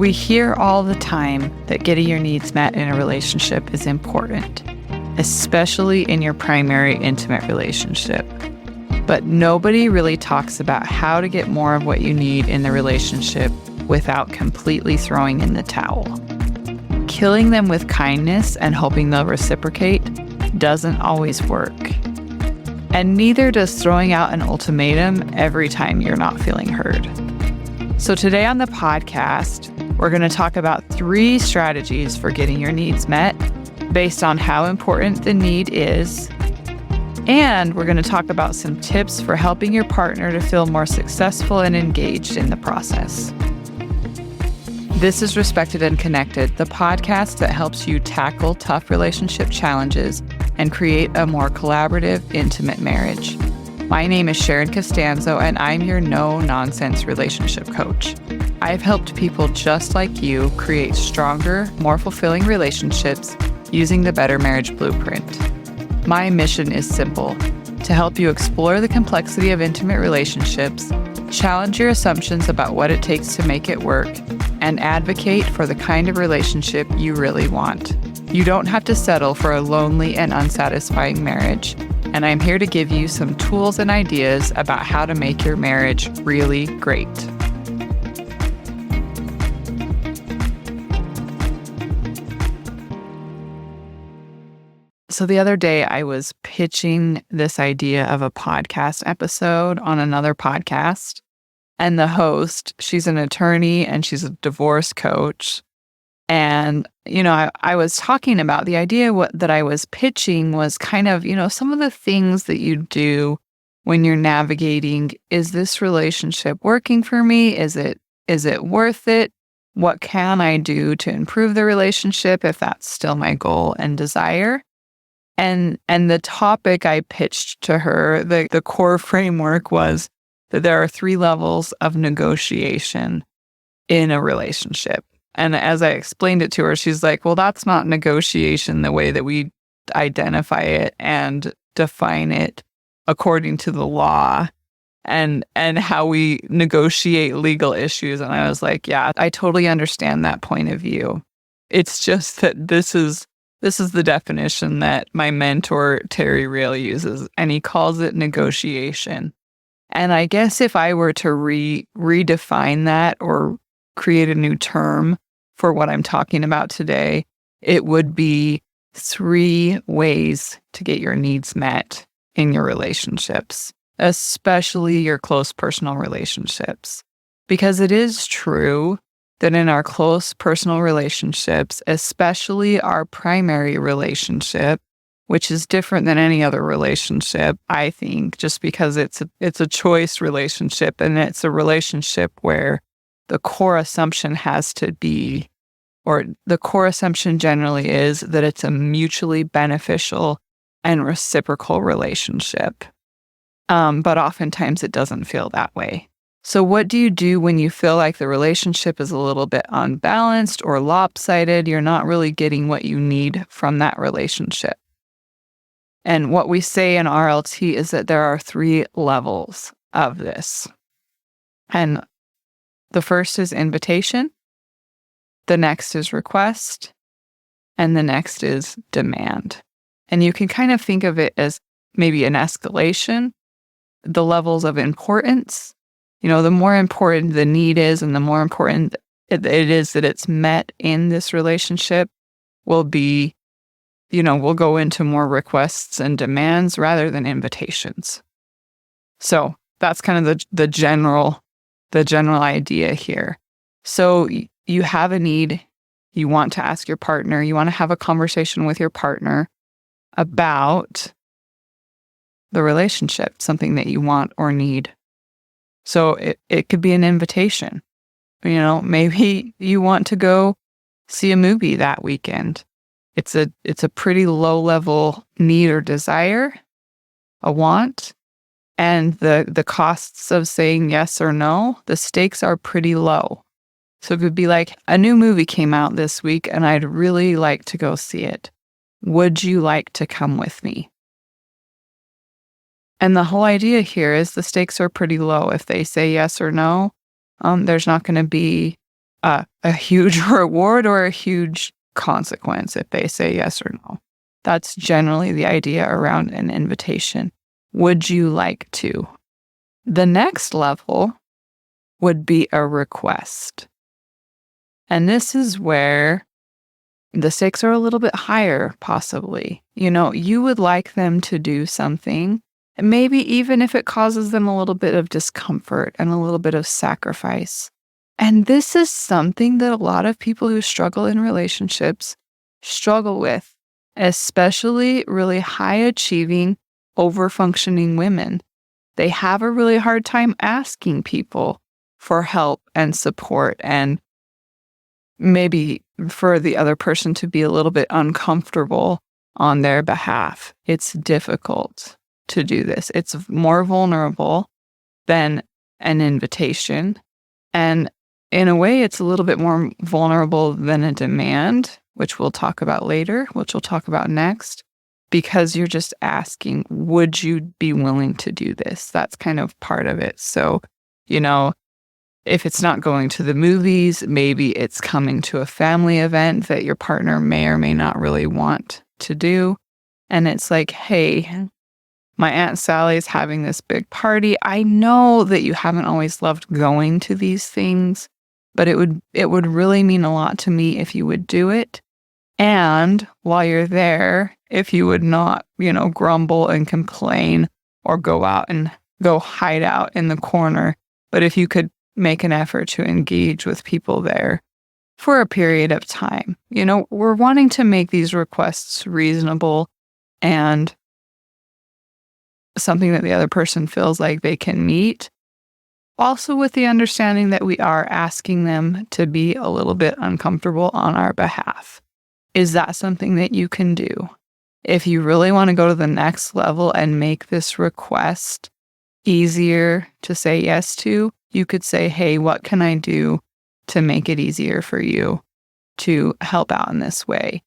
We hear all the time that getting your needs met in a relationship is important, especially in your primary intimate relationship. But nobody really talks about how to get more of what you need in the relationship without completely throwing in the towel. Killing them with kindness and hoping they'll reciprocate doesn't always work. And neither does throwing out an ultimatum every time you're not feeling heard. So today on the podcast, we're going to talk about 3 strategies for getting your needs met based on how important the need is. And we're going to talk about some tips for helping your partner to feel more successful and engaged in the process. This is Respected and Connected, the podcast that helps you tackle tough relationship challenges and create a more collaborative, intimate marriage. My name is Sharon Costanzo, and I'm your no-nonsense relationship coach. I've helped people just like you create stronger, more fulfilling relationships using the Better Marriage Blueprint. My mission is simple: to help you explore the complexity of intimate relationships, challenge your assumptions about what it takes to make it work, and advocate for the kind of relationship you really want. You don't have to settle for a lonely and unsatisfying marriage, and I'm here to give you some tools and ideas about how to make your marriage really great. So the other day, I was pitching this idea of a podcast episode on another podcast. And the host, she's an attorney and she's a divorce coach. And, I was talking about the idea that I was pitching was kind of, some of the things that you do when you're navigating, is this relationship working for me? Is it worth it? What can I do to improve the relationship if that's still my goal and desire? And the topic I pitched to her, the core framework was that there are 3 levels of negotiation in a relationship. And as I explained it to her, she's like, well, that's not negotiation the way that we identify it and define it according to the law and how we negotiate legal issues. And I was like, yeah, I totally understand that point of view. It's just that this is the definition that my mentor, Terry Real, uses, and he calls it negotiation. And I guess if I were to redefine that or create a new term for what I'm talking about today, it would be 3 ways to get your needs met in your relationships, especially your close personal relationships. Because it is true that in our close personal relationships, especially our primary relationship, which is different than any other relationship, I think, just because it's a choice relationship, and it's a relationship where the core assumption has to be, or the core assumption generally is that it's a mutually beneficial and reciprocal relationship. But oftentimes it doesn't feel that way. So what do you do when you feel like the relationship is a little bit unbalanced or lopsided? You're not really getting what you need from that relationship. And what we say in RLT is that there are 3 levels of this. And the first is invitation, the next is request, and the next is demand. And you can kind of think of it as maybe an escalation, the levels of importance. The more important the need is and the more important it is that it's met in this relationship will be, we'll go into more requests and demands rather than invitations. So that's kind of the general idea here. So you have a need, you want to ask your partner, you want to have a conversation with your partner about the relationship, something that you want or need. So it could be an invitation. Maybe you want to go see a movie that weekend. It's a pretty low level need or desire, a want, and the costs of saying yes or no, the stakes are pretty low. So it could be like, a new movie came out this week and I'd really like to go see it. Would you like to come with me? And the whole idea here is the stakes are pretty low. If they say yes or no, there's not going to be a huge reward or a huge consequence if they say yes or no. That's generally the idea around an invitation. Would you like to? The next level would be a request. And this is where the stakes are a little bit higher, possibly. You would like them to do something, and maybe even if it causes them a little bit of discomfort and a little bit of sacrifice. And this is something that a lot of people who struggle in relationships struggle with, especially really high-achieving, over-functioning women. They have a really hard time asking people for help and support, and maybe for the other person to be a little bit uncomfortable on their behalf. It's difficult to do this. It's more vulnerable than an invitation. And in a way, it's a little bit more vulnerable than a demand, which we'll talk about later, which we'll talk about next, because you're just asking, would you be willing to do this? That's kind of part of it. So, if it's not going to the movies, maybe it's coming to a family event that your partner may or may not really want to do. And it's like, hey, my Aunt Sally's having this big party. I know that you haven't always loved going to these things, but it would really mean a lot to me if you would do it. And while you're there, if you would not, grumble and complain or go out and go hide out in the corner, but if you could make an effort to engage with people there for a period of time. We're wanting to make these requests reasonable and something that the other person feels like they can meet. Also with the understanding that we are asking them to be a little bit uncomfortable on our behalf. Is that something that you can do? If you really want to go to the next level and make this request easier to say yes to, you could say, hey, what can I do to make it easier for you to help out in this way?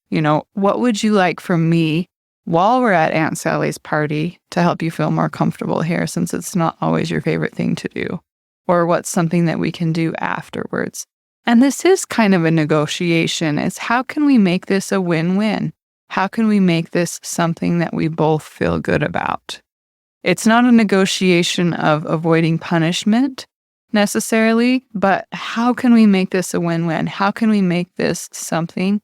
What would you like from me while we're at Aunt Sally's party to help you feel more comfortable here, since it's not always your favorite thing to do? Or what's something that we can do afterwards? And this is kind of a negotiation. It's how can we make this a win-win? How can we make this something that we both feel good about? It's not a negotiation of avoiding punishment necessarily, but how can we make this a win-win? How can we make this something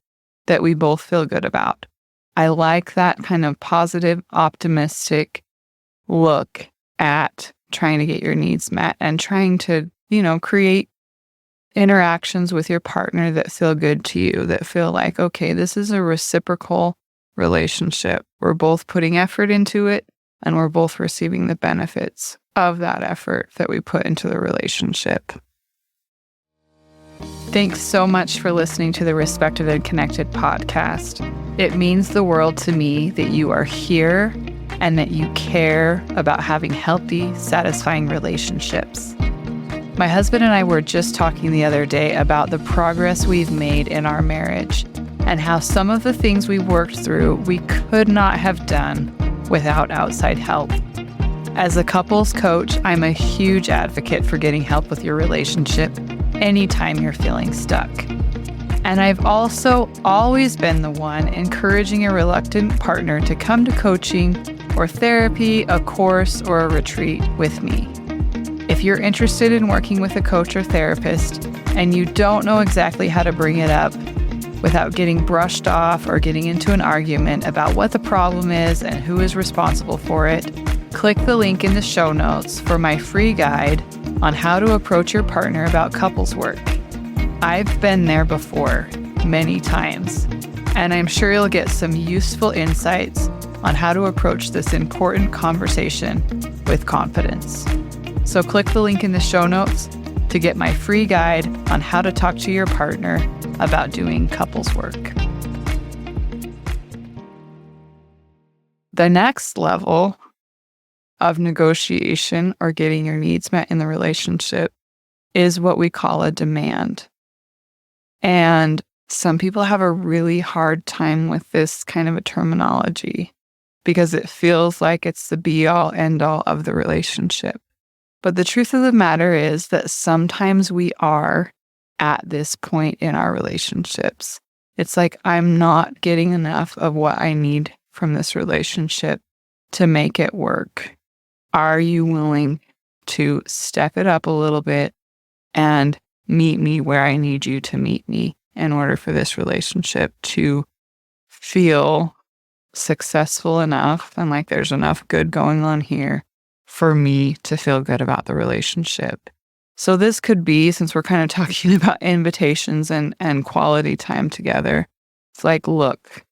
that we both feel good about? I like that kind of positive, optimistic look at trying to get your needs met and trying to, create interactions with your partner that feel good to you, that feel like, okay, this is a reciprocal relationship. We're both putting effort into it and we're both receiving the benefits of that effort that we put into the relationship. Thanks so much for listening to the Respected and Connected podcast. It means the world to me that you are here and that you care about having healthy, satisfying relationships. My husband and I were just talking the other day about the progress we've made in our marriage and how some of the things we worked through we could not have done without outside help. As a couples coach, I'm a huge advocate for getting help with your relationship anytime you're feeling stuck. And I've also always been the one encouraging a reluctant partner to come to coaching or therapy, a course, or a retreat with me. If you're interested in working with a coach or therapist and you don't know exactly how to bring it up without getting brushed off or getting into an argument about what the problem is and who is responsible for it, click the link in the show notes for my free guide on how to approach your partner about couples work. I've been there before, many times, and I'm sure you'll get some useful insights on how to approach this important conversation with confidence. So click the link in the show notes to get my free guide on how to talk to your partner about doing couples work. The next level of negotiation or getting your needs met in the relationship is what we call a demand. And some people have a really hard time with this kind of a terminology because it feels like it's the be-all, end-all of the relationship. But the truth of the matter is that sometimes we are, at this point in our relationships. It's like I'm not getting enough of what I need from this relationship to make it work. Are you willing to step it up a little bit and meet me where I need you to meet me in order for this relationship to feel successful enough and like there's enough good going on here for me to feel good about the relationship? So this could be, since we're kind of talking about invitations and quality time together, it's like, look,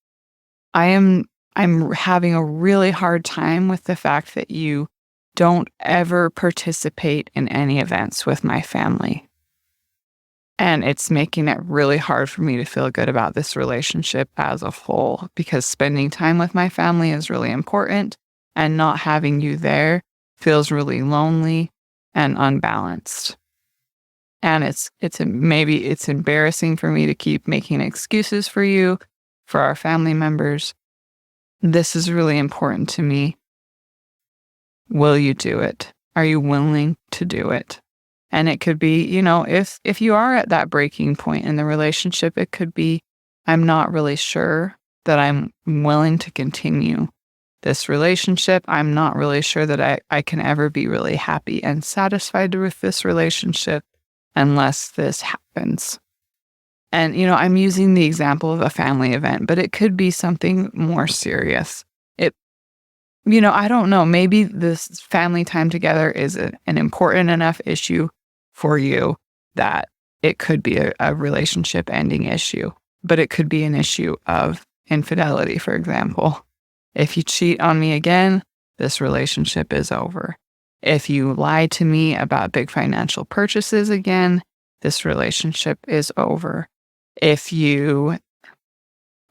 I'm having a really hard time with the fact that you don't ever participate in any events with my family. And it's making it really hard for me to feel good about this relationship as a whole, because spending time with my family is really important, and not having you there feels really lonely and unbalanced. And maybe it's embarrassing for me to keep making excuses for you, for our family members. This is really important to me. Will you do it? Are you willing to do it? And it could be, if you are at that breaking point in the relationship, it could be, I'm not really sure that I'm willing to continue this relationship. I'm not really sure that I can ever be really happy and satisfied with this relationship unless this happens. And, I'm using the example of a family event, but it could be something more serious. I don't know, maybe this family time together is an important enough issue for you that it could be a relationship ending issue, but it could be an issue of infidelity, for example. If you cheat on me again, this relationship is over. If you lie to me about big financial purchases again, this relationship is over. If you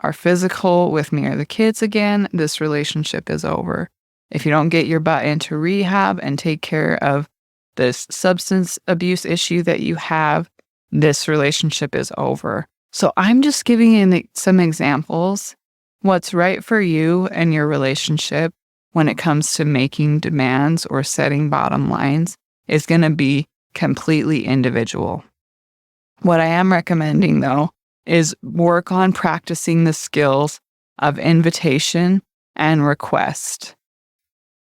are physical with me or the kids again, this relationship is over. If you don't get your butt into rehab and take care of this substance abuse issue that you have, this relationship is over. So I'm just giving you some examples. What's right for you and your relationship when it comes to making demands or setting bottom lines is going to be completely individual. What I am recommending, though, is work on practicing the skills of invitation and request.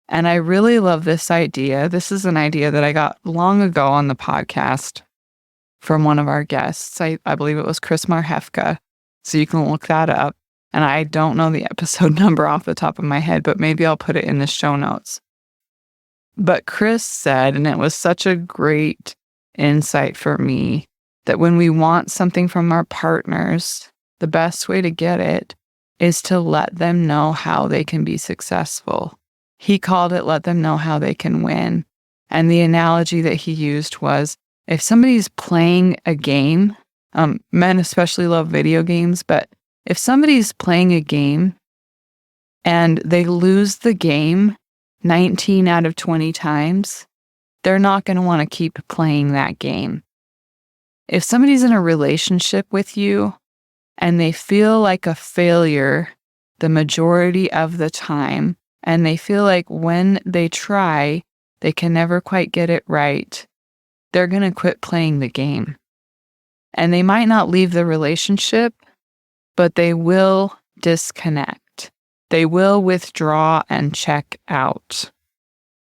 And I really love this idea. This is an idea that I got long ago on the podcast from one of our guests. I believe it was Chris Marhefka. So you can look that up. And I don't know the episode number off the top of my head, but maybe I'll put it in the show notes. But Chris said, and it was such a great insight for me, that when we want something from our partners, the best way to get it is to let them know how they can be successful. He called it, let them know how they can win. And the analogy that he used was, if somebody's playing a game, men especially love video games, but if somebody's playing a game and they lose the game 19 out of 20 times, they're not going to want to keep playing that game. If somebody's in a relationship with you and they feel like a failure the majority of the time, and they feel like when they try, they can never quite get it right, they're going to quit playing the game. And they might not leave the relationship, but they will disconnect. They will withdraw and check out.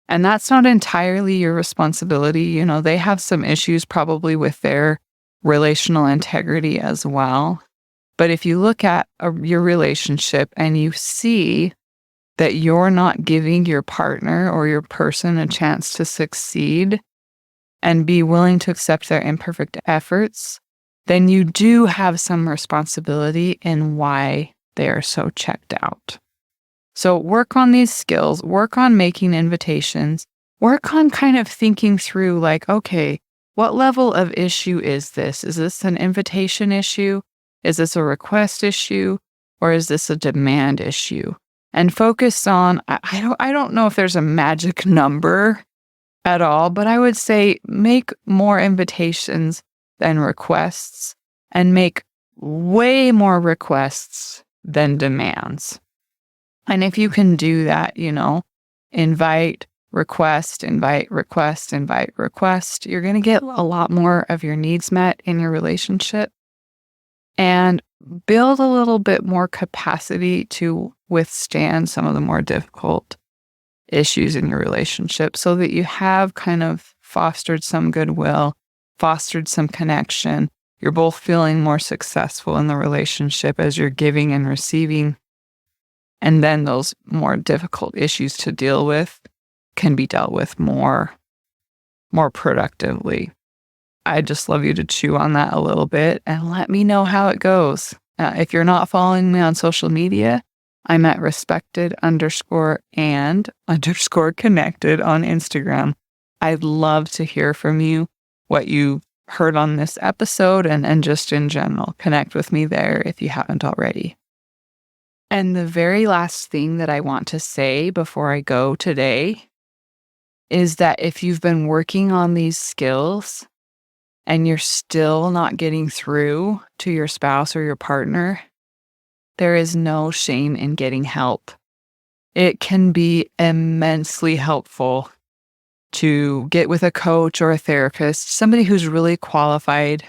And that's not entirely your responsibility. They have some issues probably with their relational integrity as well. But if you look at your relationship and you see that you're not giving your partner or your person a chance to succeed and be willing to accept their imperfect efforts, then you do have some responsibility in why they are so checked out. So work on these skills, work on making invitations, work on kind of thinking through like, okay, what level of issue is this? Is this an invitation issue? Is this a request issue? Or is this a demand issue? And focus on, I don't know if there's a magic number at all, but I would say make more invitations than requests and make way more requests than demands. And if you can do that, invite request, invite, request, invite, request, you're going to get a lot more of your needs met in your relationship and build a little bit more capacity to withstand some of the more difficult issues in your relationship so that you have kind of fostered some goodwill, fostered some connection. You're both feeling more successful in the relationship as you're giving and receiving. And then those more difficult issues to deal with can be dealt with more productively. I'd just love you to chew on that a little bit and let me know how it goes. If you're not following me on social media, I'm at respected_and_connected on Instagram. I'd love to hear from you, what you heard on this episode and just in general. Connect with me there if you haven't already. And the very last thing that I want to say before I go today is that if you've been working on these skills and you're still not getting through to your spouse or your partner, there is no shame in getting help. It can be immensely helpful to get with a coach or a therapist, somebody who's really qualified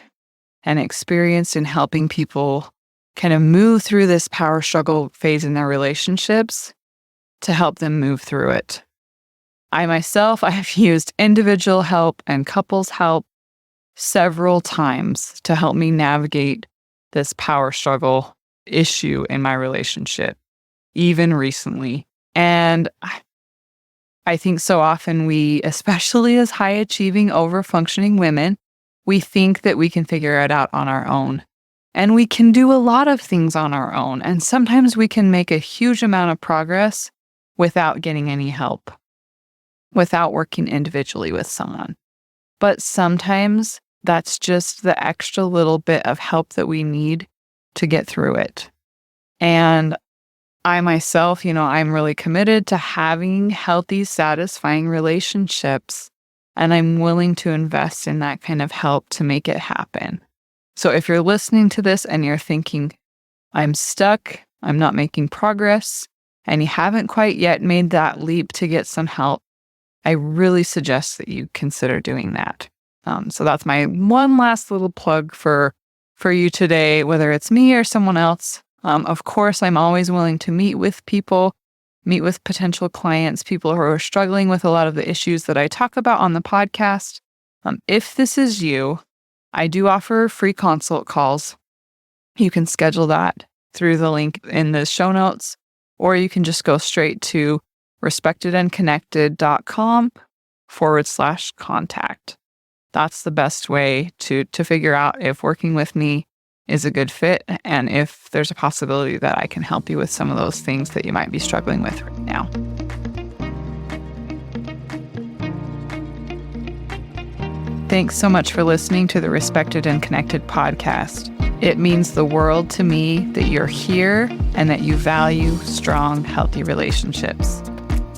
and experienced in helping people kind of move through this power struggle phase in their relationships to help them move through it. I myself, I have used individual help and couples help several times to help me navigate this power struggle issue in my relationship, even recently. And I think so often we, especially as high-achieving, over-functioning women, we think that we can figure it out on our own. And we can do a lot of things on our own. And sometimes we can make a huge amount of progress without getting any help, without working individually with someone. But sometimes that's just the extra little bit of help that we need to get through it. And I myself, I'm really committed to having healthy, satisfying relationships, and I'm willing to invest in that kind of help to make it happen. So if you're listening to this and you're thinking, I'm stuck, I'm not making progress, and you haven't quite yet made that leap to get some help, I really suggest that you consider doing that. So that's my one last little plug for you today, whether it's me or someone else. Of course, I'm always willing to meet with people, meet with potential clients, people who are struggling with a lot of the issues that I talk about on the podcast. If this is you, I do offer free consult calls. You can schedule that through the link in the show notes, or you can just go straight to respectedandconnected.com/contact. That's the best way to figure out if working with me is a good fit and if there's a possibility that I can help you with some of those things that you might be struggling with right now. Thanks so much for listening to the Respected and Connected podcast. It means the world to me that you're here and that you value strong, healthy relationships.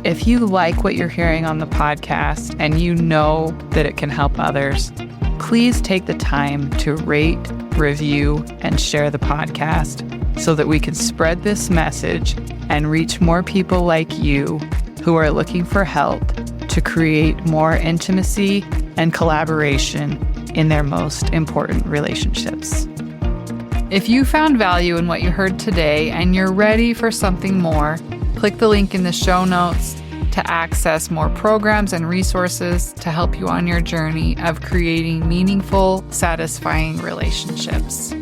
If you like what you're hearing on the podcast and you know that it can help others, please take the time to rate, review, and share the podcast so that we can spread this message and reach more people like you who are looking for help to create more intimacy and collaboration in their most important relationships. If you found value in what you heard today and you're ready for something more, click the link in the show notes to access more programs and resources to help you on your journey of creating meaningful, satisfying relationships.